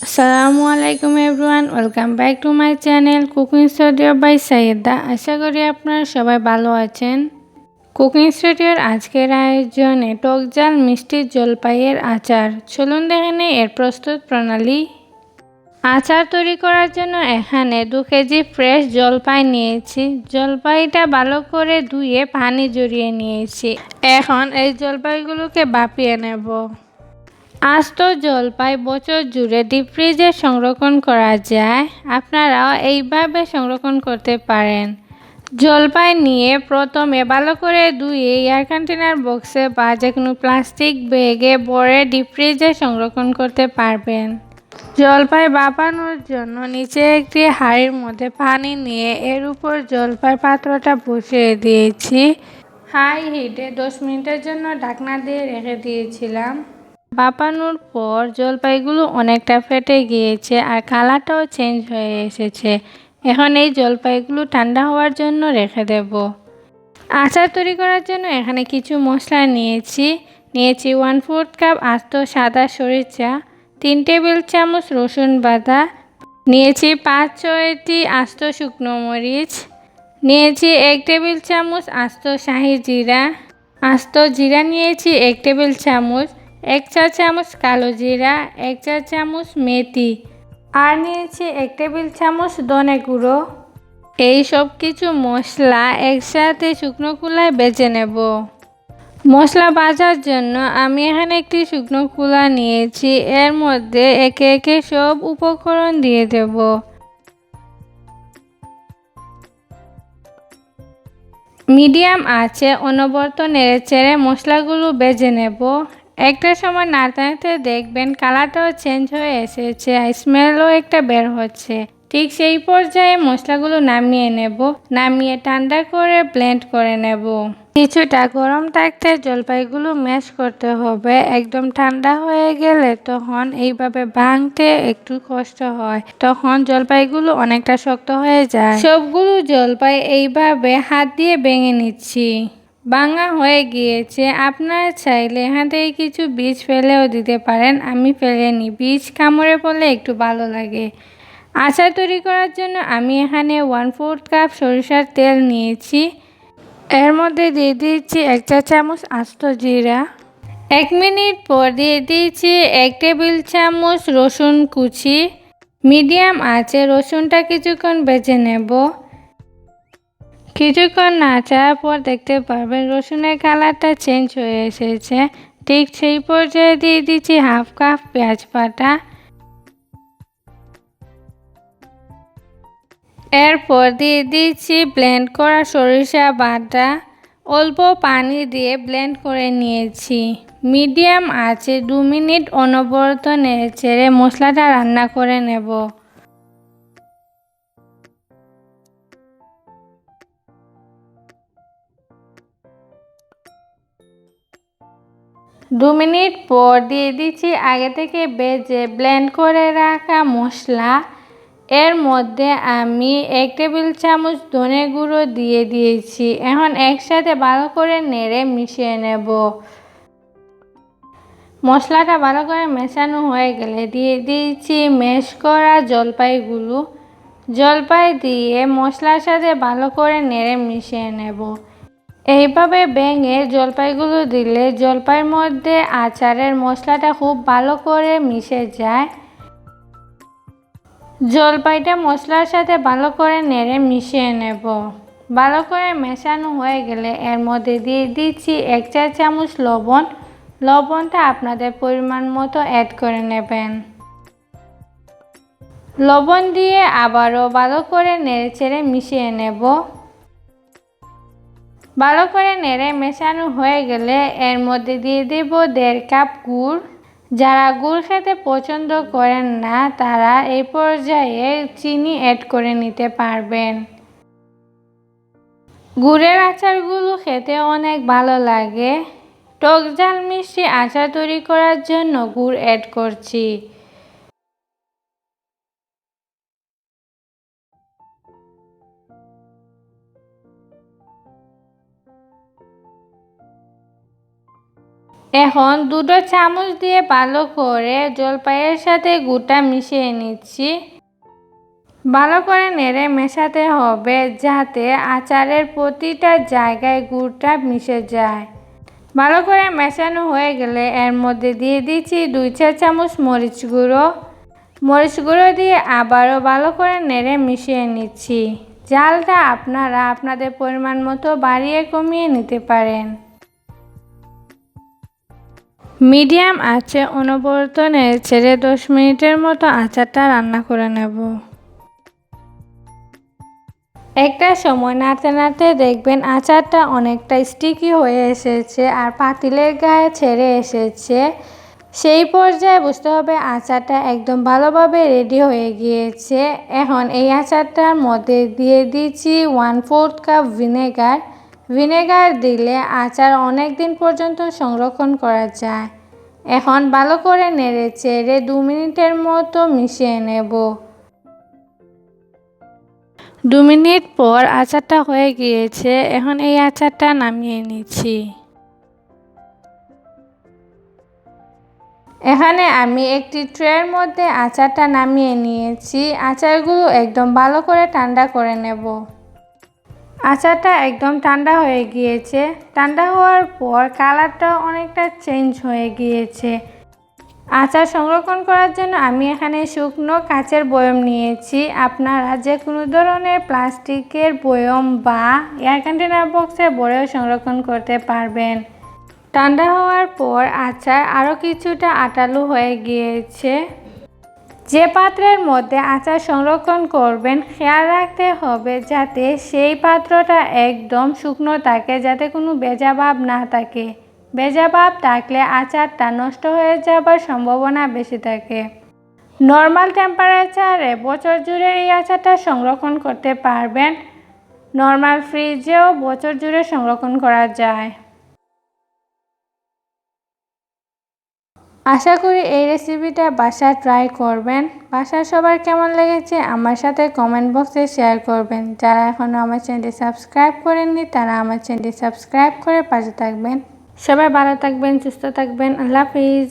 আসসালামু আলাইকুম everyone, welcome back to my channel cooking studio by Sayeda. আশা করি আপনারা সবাই ভালো আছেন। কুকিং স্টুডিওর আজকের আয়োজনে টক ঝাল মিষ্টি জলপাইয়ের আচার। চলুন দেখে নেই এর প্রস্তুত প্রণালী। আচার তৈরি করার জন্য এখানে 2 কেজি ফ্রেশ জলপাই নিয়েছি। জলপাইটা ভালো করে ধুয়ে পানি ঝরিয়ে নিয়েছি। এখন এই জলপাইগুলোকে ভাপিয়ে নেব। আস্ত জলপাই বছর জুড়ে ডিপ ফ্রিজে সংরক্ষণ করা যায়। আপনারাও এইভাবে সংরক্ষণ করতে পারেন। জলপাই নিয়ে প্রথমে ভালো করে ধুয়ে এয়ার কন্টেনার বক্সে বা যে কোনো প্লাস্টিক ব্যাগে ভরে ডিপ ফ্রিজে সংরক্ষণ করতে পারবেন। জলপাই ভাপানোর জন্য নিচে একটি হাঁড়ির মধ্যে পানি নিয়ে এর উপর জলপাই পাত্রটা বসিয়ে দিয়েছি। হাই হিটে 10 মিনিটের জন্য ঢাকনা দিয়ে রেখে দিয়েছিলাম। ভাপানোর পর জলপাইগুলো অনেকটা ফেটে গিয়েছে আর কালারটাও চেঞ্জ হয়ে এসেছে। এখন এই জলপাইগুলো ঠান্ডা হওয়ার জন্য রেখে দেব। আচার তৈরি করার জন্য এখানে কিছু মশলা নিয়েছি 1/4 কাপ আস্ত সাদা সরিষা, 3 টেবিল চামচ রসুন বাটা, নিয়েছি 5-6টি আস্ত শুকনো মরিচ, নিয়েছি 1 টেবিল চামচ আস্ত শাহি জিরা, আস্ত জিরা নিয়েছি 1 টেবিল চামচ, 1 চা চামচ কালো জিরা, 1 চা চামচ মেথি আর নিয়েছি 1 টেবিল চামচ ধনে গুঁড়ো। এই সব কিছু মশলা একসাথে শুকনো খোলায় ভেজে নেব। মশলা ভাজার জন্য আমি এখানে একটি শুকনো খোলা নিয়েছি। এর মধ্যে একে একে সব উপকরণ দিয়ে দেব। মিডিয়াম আঁচে অনবরত নেড়েচেড়ে মশলাগুলো ভেজে নেব। একটা সময় নাড়তে নাড়তে দেখবেন কালারটাও চেঞ্জ হয়ে এসেছে, স্মেলও একটা বের হচ্ছে। ঠিক সেই পর্যায়ে মশলাগুলো নামিয়ে নেব। নামিয়ে ঠান্ডা করে ব্লেন্ড করে নেব। কিছুটা গরম থাকতে জলপাইগুলো ম্যাশ করতে হবে। একদম ঠান্ডা হয়ে গেলে তখন এইভাবে ভাঙতে একটু কষ্ট হয়, তখন জলপাইগুলো অনেকটা শক্ত হয়ে যায়। সবগুলো জলপাই এইভাবে হাত দিয়ে ভেঙে নিচ্ছি। ভাঙা হয়ে গিয়েছে। আপনারা চাইলে এখান থেকে কিছু বীজ ফেলেও দিতে পারেন, আমি ফেলেনি। বীজ কামড়ে পড়লে একটু ভালো লাগে। আচার তৈরি করার জন্য আমি এখানে 1/4 কাপ সরিষার তেল নিয়েছি। এর মধ্যে দিয়ে দিয়েছি 1 চা চামচ আস্ত জিরা। 1 মিনিট পর দিয়ে দিয়েছি 1 টেবিল চামচ রসুন কুচি। মিডিয়াম আঁচে রসুনটা কিছুক্ষণ ভেজে নেব। কিছুক্ষণ নাড়ার পর দেখতে পারবেন রসুনের কালারটা চেঞ্জ হয়ে এসেছে। ঠিক সেই পর্যায়ে দিয়ে দিচ্ছি 1/2 কাপ পেঁয়াজ বাটা। এরপর দিয়ে দিচ্ছি ব্লেন্ড করা সরিষা বাটা। অল্প পানি দিয়ে ব্লেন্ড করে নিয়েছি। মিডিয়াম আঁচে 2 মিনিট অনবরত নেড়েচেড়ে মশলাটা রান্না করে নেব। দু মিনিট পর দিয়ে দিচ্ছি আগে থেকে ভেজে ব্লেন্ড করে রাখা মশলা। এর মধ্যে আমি 1 টেবিল চামচ ধনে গুঁড়ো দিয়ে দিয়েছি। এখন একসাথে ভালো করে নেড়ে মিশিয়ে নেব। মশলাটা ভালো করে মেশানো হয়ে গেলে দিয়ে দিয়েছি ম্যাশ করা জলপাইগুলো। জলপাই দিয়ে মশলার সাথে ভালো করে নেড়ে মিশিয়ে নেব। এইভাবে ভেঙে জলপাইগুলো দিলে জলপাইয়ের মধ্যে আচারের মশলাটা খুব ভালো করে মিশে যায়। জলপাইটা মশলার সাথে ভালো করে নেড়ে মিশিয়ে নেব। ভালো করে মেশানো হয়ে গেলে এর মধ্যে দিয়ে দিচ্ছি 1 চা চামচ লবণ। লবণটা আপনাদের পরিমাণ মতো অ্যাড করে নেবেন। লবণ দিয়ে আবারও ভালো করে নেড়েচেড়ে মিশিয়ে নেব। ভালো করে নেড়ে মেশানো হয়ে গেলে এর মধ্যে দিয়ে দেব 1.5 কাপ গুড়। যারা গুড় খেতে পছন্দ করেন না তারা এই পর্যায়ে চিনি অ্যাড করে নিতে পারবেন। গুড়ের আচারগুলো খেতে অনেক ভালো লাগে। টক ঝাল মিষ্টি আচার তৈরি করার জন্য গুড় অ্যাড করছি। এখন দুটো চামচ দিয়ে ভালো করে জলপাইয়ের সাথে গুড়টা মিশিয়ে নিচ্ছি। ভালো করে নেড়ে মেশাতে হবে যাতে আচারের প্রতিটা জায়গায় গুড়টা মিশে যায়। ভালো করে মেশানো হয়ে গেলে এর মধ্যে দিয়ে দিচ্ছি 2 চা চামচ মরিচ গুঁড়ো। মরিচ গুঁড়ো দিয়ে আবারও ভালো করে নেড়ে মিশিয়ে নিচ্ছি। জালটা আপনারা আপনাদের পরিমাণ মতো বাড়িয়ে কমিয়ে নিতে পারেন। মিডিয়াম আঁচে অনবরত নেড়ে ছেড়ে 10 মিনিটের মতো আচারটা রান্না করে নেব। একটা সময় নাড়তে নাড়তে দেখবেন আচারটা অনেকটা স্টিকি হয়ে এসেছে আর পাতিলের গায়ে ছেড়ে এসেছে। সেই পর্যায়ে বুঝতে হবে আচারটা একদম ভালোভাবে রেডি হয়ে গিয়েছে। এখন এই আচারটার মধ্যে দিয়ে দিচ্ছি 1/4 কাপ ভিনেগার। ভিনেগার দিলে আচার অনেক দিন পর্যন্ত সংরক্ষণ করা যায়। এখন ভালো করে নেড়ে চেড়ে 2 মিনিটের মতো মিশিয়ে নেব। 2 মিনিট পর আচারটা হয়ে গিয়েছে। এখন এই আচারটা নামিয়ে নিচ্ছি। এখানে আমি একটি ট্রের মধ্যে আচারটা নামিয়ে নিয়েছি। আচারগুলো একদম ভালো করে ঠান্ডা করে নেব। আচারটা একদম ঠান্ডা হয়ে গিয়েছে। ঠান্ডা হওয়ার পর কালারটা অনেকটা চেঞ্জ হয়ে গিয়েছে। আচার সংরক্ষণ করার জন্য আমি এখানে শুকনো কাচের বয়ম নিয়েছি। আপনারা যে কোনো ধরনের প্লাস্টিকের বয়ম বা এয়ার কন্টেনার বক্সে ভরেও সংরক্ষণ করতে পারবেন। ঠান্ডা হওয়ার পর আচার আরও কিছুটা আটালো হয়ে গিয়েছে। যে পাত্রের মধ্যে আচার সংরক্ষণ করবেন খেয়াল রাখতে হবে যাতে সেই পাত্রটা একদম শুকনো থাকে, যাতে কোনো ভেজা ভাব না থাকে। ভেজা ভাব থাকলে আচারটা নষ্ট হয়ে যাবার সম্ভাবনা বেশি থাকে। নর্মাল টেম্পারেচারে বছর জুড়ে এই আচারটা সংরক্ষণ করতে পারবেন। নর্মাল ফ্রিজেও বছর জুড়ে সংরক্ষণ করা যায়। আশা করি এই রেসিপিটা বাসায় ট্রাই করবেন। বাসার সবার কেমন লেগেছে আমার সাথে কমেন্ট বক্সে শেয়ার করবেন। যারা এখনও আমার চ্যানেলটি সাবস্ক্রাইব করেননি তারা আমার চ্যানেলটি সাবস্ক্রাইব করে পাশে থাকবেন। সবাই ভালো থাকবেন, সুস্থ থাকবেন। আল্লাহ হাফিজ।